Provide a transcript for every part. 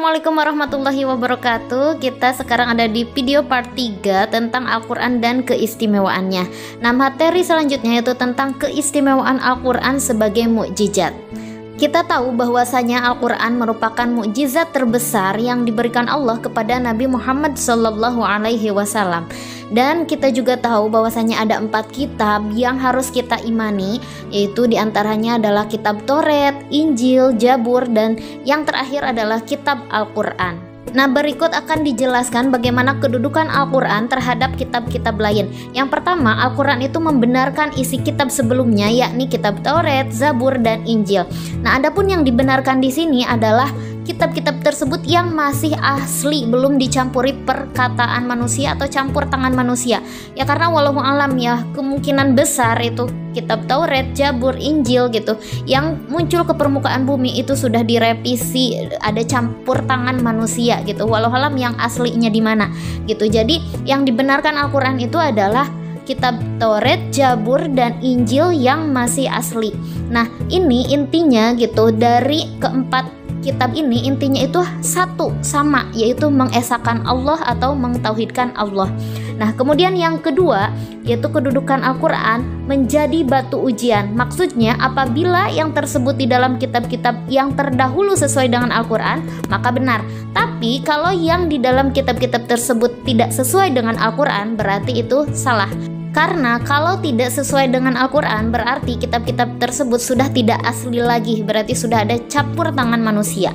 Assalamualaikum warahmatullahi wabarakatuh. Kita sekarang ada di video part 3 tentang Al-Quran dan keistimewaannya. Nah, materi selanjutnya itu tentang keistimewaan Al-Quran sebagai mukjizat. Kita tahu bahwasanya Al-Quran merupakan mukjizat terbesar yang diberikan Allah kepada Nabi Muhammad SAW. Dan kita juga tahu bahwasanya ada 4 kitab yang harus kita imani, yaitu diantaranya adalah kitab Taurat, Injil, Zabur, dan yang terakhir adalah kitab Al-Quran. Nah, berikut akan dijelaskan bagaimana kedudukan Al-Quran terhadap kitab-kitab lain. Yang pertama, Al-Quran itu membenarkan isi kitab sebelumnya, yakni kitab Taurat, Zabur, dan Injil. Nah, adapun yang dibenarkan di sini adalah kitab-kitab tersebut yang masih asli, belum dicampuri perkataan manusia atau campur tangan manusia. Ya, karena walau alam ya, kemungkinan besar itu kitab Taurat, Zabur, Injil gitu yang muncul ke permukaan bumi itu sudah direvisi, ada campur tangan manusia gitu. Walau alam yang aslinya di mana gitu. Jadi yang dibenarkan Al-Quran itu adalah kitab Taurat, Zabur, dan Injil yang masih asli. Nah, ini intinya gitu, dari keempat kitab ini intinya itu satu sama, yaitu mengesahkan Allah atau mentauhidkan Allah. Nah, kemudian yang kedua yaitu kedudukan Al-Quran menjadi batu ujian. Maksudnya apabila yang tersebut di dalam kitab-kitab yang terdahulu sesuai dengan Al-Quran, maka benar. Tapi kalau yang di dalam kitab-kitab tersebut tidak sesuai dengan Al-Quran, berarti itu salah. Karena kalau tidak sesuai dengan Al-Quran, berarti kitab-kitab tersebut sudah tidak asli lagi, berarti sudah ada campur tangan manusia.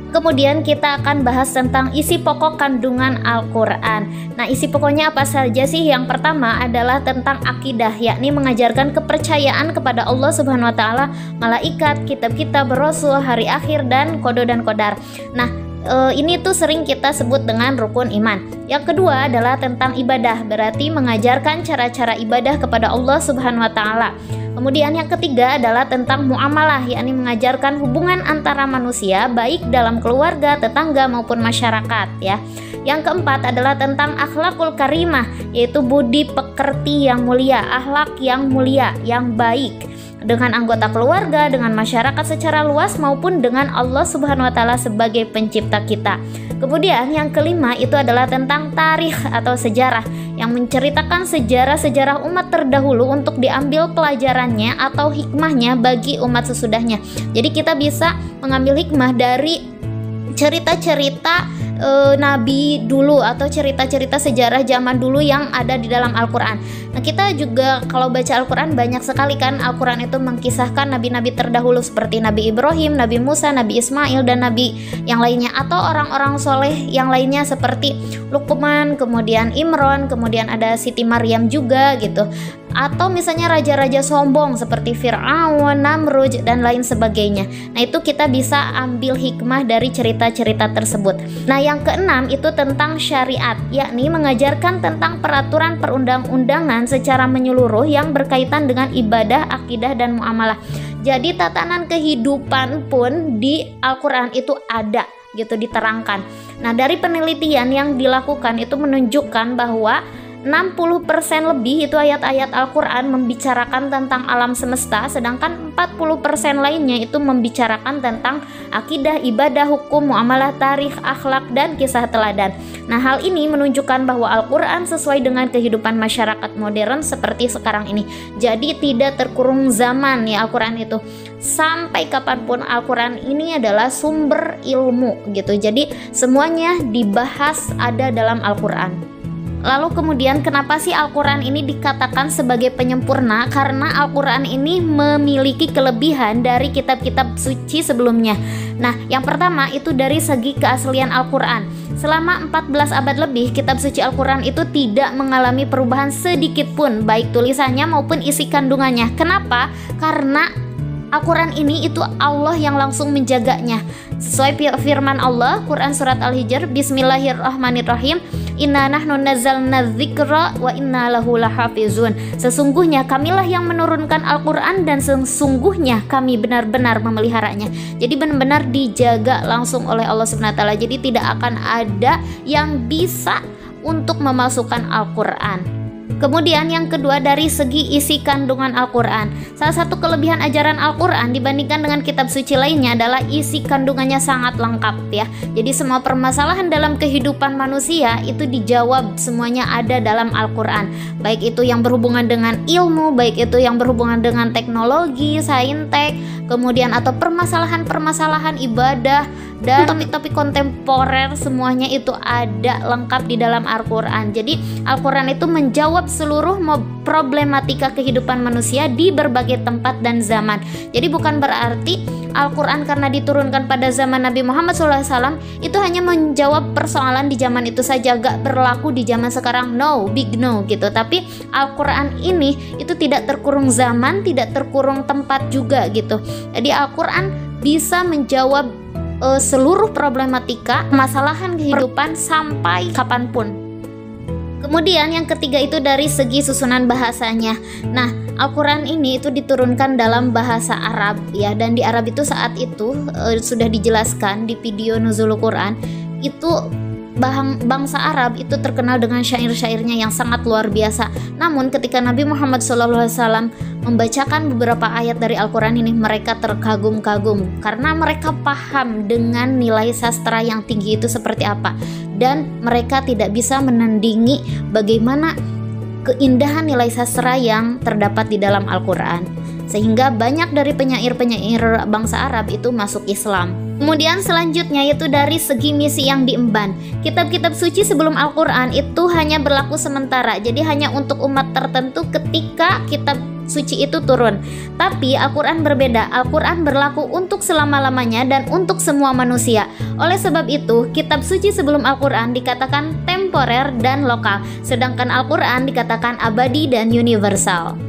Kemudian kita akan bahas tentang isi pokok kandungan Al-Quran. Nah, isi pokoknya apa saja sih? Yang pertama adalah tentang akidah, yakni mengajarkan kepercayaan kepada Allah Subhanahu wa Ta'ala, malaikat, kitab-kitab, rasul, hari akhir, dan kodo dan kodar. Nah, ini tuh sering kita sebut dengan rukun iman. Yang kedua adalah tentang ibadah, berarti mengajarkan cara-cara ibadah kepada Allah Subhanahu wa Ta'ala. Kemudian yang ketiga adalah tentang muamalah, yakni mengajarkan hubungan antara manusia baik dalam keluarga, tetangga maupun masyarakat ya. Yang keempat adalah tentang akhlakul karimah, yaitu budi pekerti yang mulia, akhlak yang mulia, yang baik dengan anggota keluarga, dengan masyarakat secara luas maupun dengan Allah Subhanahu wa Ta'ala sebagai pencipta kita. Kemudian yang kelima itu adalah tentang tarikh atau sejarah, yang menceritakan sejarah-sejarah umat terdahulu untuk diambil pelajarannya atau hikmahnya bagi umat sesudahnya. Jadi kita bisa mengambil hikmah dari cerita-cerita Nabi dulu atau cerita-cerita sejarah zaman dulu yang ada di dalam Al-Quran. Nah, kita juga kalau baca Al-Quran banyak sekali kan Al-Quran itu mengkisahkan nabi-nabi terdahulu seperti Nabi Ibrahim, Nabi Musa, Nabi Ismail, dan nabi yang lainnya, atau orang-orang soleh yang lainnya seperti Luqman, kemudian Imran, kemudian ada Siti Maryam juga gitu. Atau misalnya raja-raja sombong seperti Fir'aun, Namrud, dan lain sebagainya. Nah, itu kita bisa ambil hikmah dari cerita-cerita tersebut. Nah, yang keenam itu tentang syariat, yakni mengajarkan tentang peraturan perundang-undangan secara menyeluruh yang berkaitan dengan ibadah, akidah, dan muamalah. Jadi tatanan kehidupan pun di Al-Quran itu ada gitu, diterangkan. Nah, dari penelitian yang dilakukan itu menunjukkan bahwa 60% lebih itu ayat-ayat Al-Quran membicarakan tentang alam semesta, sedangkan 40% lainnya itu membicarakan tentang akidah, ibadah, hukum, muamalah, tarikh, akhlak, dan kisah teladan. Nah, hal ini menunjukkan bahwa Al-Quran sesuai dengan kehidupan masyarakat modern seperti sekarang ini. Jadi tidak terkurung zaman ya Al-Quran itu. Sampai kapanpun Al-Quran ini adalah sumber ilmu gitu. Jadi semuanya dibahas ada dalam Al-Quran. Lalu kemudian kenapa sih Al-Quran ini dikatakan sebagai penyempurna? Karena Al-Quran ini memiliki kelebihan dari kitab-kitab suci sebelumnya. Nah, yang pertama itu dari segi keaslian Al-Quran. Selama 14 abad lebih, kitab suci Al-Quran itu tidak mengalami perubahan sedikit pun, baik tulisannya maupun isi kandungannya. Kenapa? Karena Al-Quran ini itu Allah yang langsung menjaganya. Sesuai firman Allah, Quran Surat Al-Hijr, Bismillahirrahmanirrahim, Inna nahnu nazzalna dzikra wa inna lahu lahafizun. Sesungguhnya kamilah yang menurunkan Al-Quran dan sesungguhnya kami benar-benar memeliharanya. Jadi benar-benar dijaga langsung oleh Allah Subhanahu wa Ta'ala. Jadi tidak akan ada yang bisa untuk memasukkan Al-Quran. Kemudian yang kedua dari segi isi kandungan Al-Quran. Salah satu kelebihan ajaran Al-Quran dibandingkan dengan kitab suci lainnya adalah isi kandungannya sangat lengkap ya. Jadi semua permasalahan dalam kehidupan manusia itu dijawab, semuanya ada dalam Al-Quran. Baik itu yang berhubungan dengan ilmu, baik itu yang berhubungan dengan teknologi, saintek, kemudian atau permasalahan-permasalahan ibadah dan topik-topik kontemporer, semuanya itu ada lengkap di dalam Al-Quran. Jadi Al-Quran itu menjawab seluruh problematika kehidupan manusia di berbagai tempat dan zaman. Jadi bukan berarti Al-Quran karena diturunkan pada zaman Nabi Muhammad SAW itu hanya menjawab persoalan di zaman itu saja, gak berlaku di zaman sekarang. No, big no gitu. Tapi Al-Quran ini itu tidak terkurung zaman, tidak terkurung tempat juga gitu. Jadi Al-Quran bisa menjawab seluruh problematika permasalahan kehidupan sampai kapanpun. Kemudian yang ketiga itu dari segi susunan bahasanya. Nah, Al-Quran ini itu diturunkan dalam bahasa Arab ya, dan di Arab itu saat itu sudah dijelaskan di video Nuzulul Quran itu bangsa Arab itu terkenal dengan syair-syairnya yang sangat luar biasa. Namun ketika Nabi Muhammad SAW membacakan beberapa ayat dari Al-Quran ini, mereka terkagum-kagum karena mereka paham dengan nilai sastra yang tinggi itu seperti apa, dan mereka tidak bisa menandingi bagaimana keindahan nilai sastra yang terdapat di dalam Al-Quran, sehingga banyak dari penyair-penyair bangsa Arab itu masuk Islam. Kemudian selanjutnya yaitu dari segi misi yang diemban. Kitab-kitab suci sebelum Al-Quran itu hanya berlaku sementara, jadi hanya untuk umat tertentu ketika kitab suci itu turun. Tapi Al-Quran berbeda, Al-Quran berlaku untuk selama-lamanya dan untuk semua manusia. Oleh sebab itu, kitab suci sebelum Al-Quran dikatakan temporer dan lokal, sedangkan Al-Quran dikatakan abadi dan universal.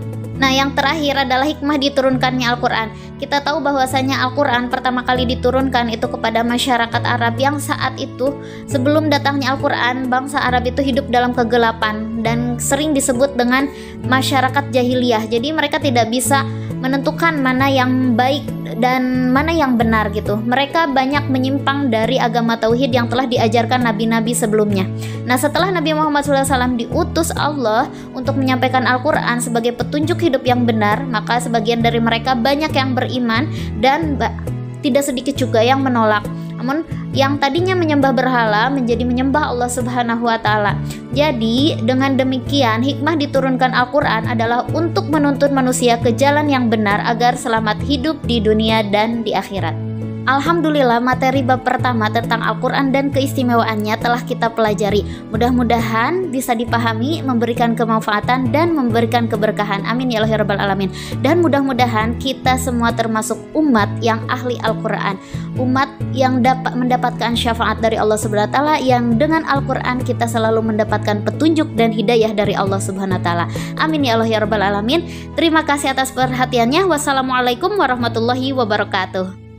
Nah, yang terakhir adalah hikmah diturunkannya Al-Quran. Kita tahu bahwasanya Al-Quran pertama kali diturunkan itu kepada masyarakat Arab yang saat itu sebelum datangnya Al-Quran, bangsa Arab itu hidup dalam kegelapan dan sering disebut dengan masyarakat jahiliyah. Jadi mereka tidak bisa menentukan mana yang baik dan mana yang benar gitu. Mereka banyak menyimpang dari agama tauhid yang telah diajarkan nabi-nabi sebelumnya. Nah, setelah Nabi Muhammad SAW diutus Allah untuk menyampaikan Al-Quran sebagai petunjuk hidup yang benar, maka sebagian dari mereka banyak yang beriman dan tidak sedikit juga yang menolak. Namun yang tadinya menyembah berhala menjadi menyembah Allah Subhanahu wa Ta'ala. Jadi dengan demikian hikmah diturunkan Al-Quran adalah untuk menuntun manusia ke jalan yang benar agar selamat hidup di dunia dan di akhirat. Alhamdulillah, materi bab pertama tentang Al-Quran dan keistimewaannya telah kita pelajari. Mudah-mudahan bisa dipahami, memberikan kemanfaatan dan memberikan keberkahan. Amin ya Allah ya Rabbal Alamin. Dan mudah-mudahan kita semua termasuk umat yang ahli Al-Quran, umat yang dapat mendapatkan syafaat dari Allah Subhanahu wa Ta'ala, yang dengan Al-Quran kita selalu mendapatkan petunjuk dan hidayah dari Allah Subhanahu wa Ta'ala. Amin ya Allah ya Rabbal Alamin. Terima kasih atas perhatiannya. Wassalamualaikum warahmatullahi wabarakatuh.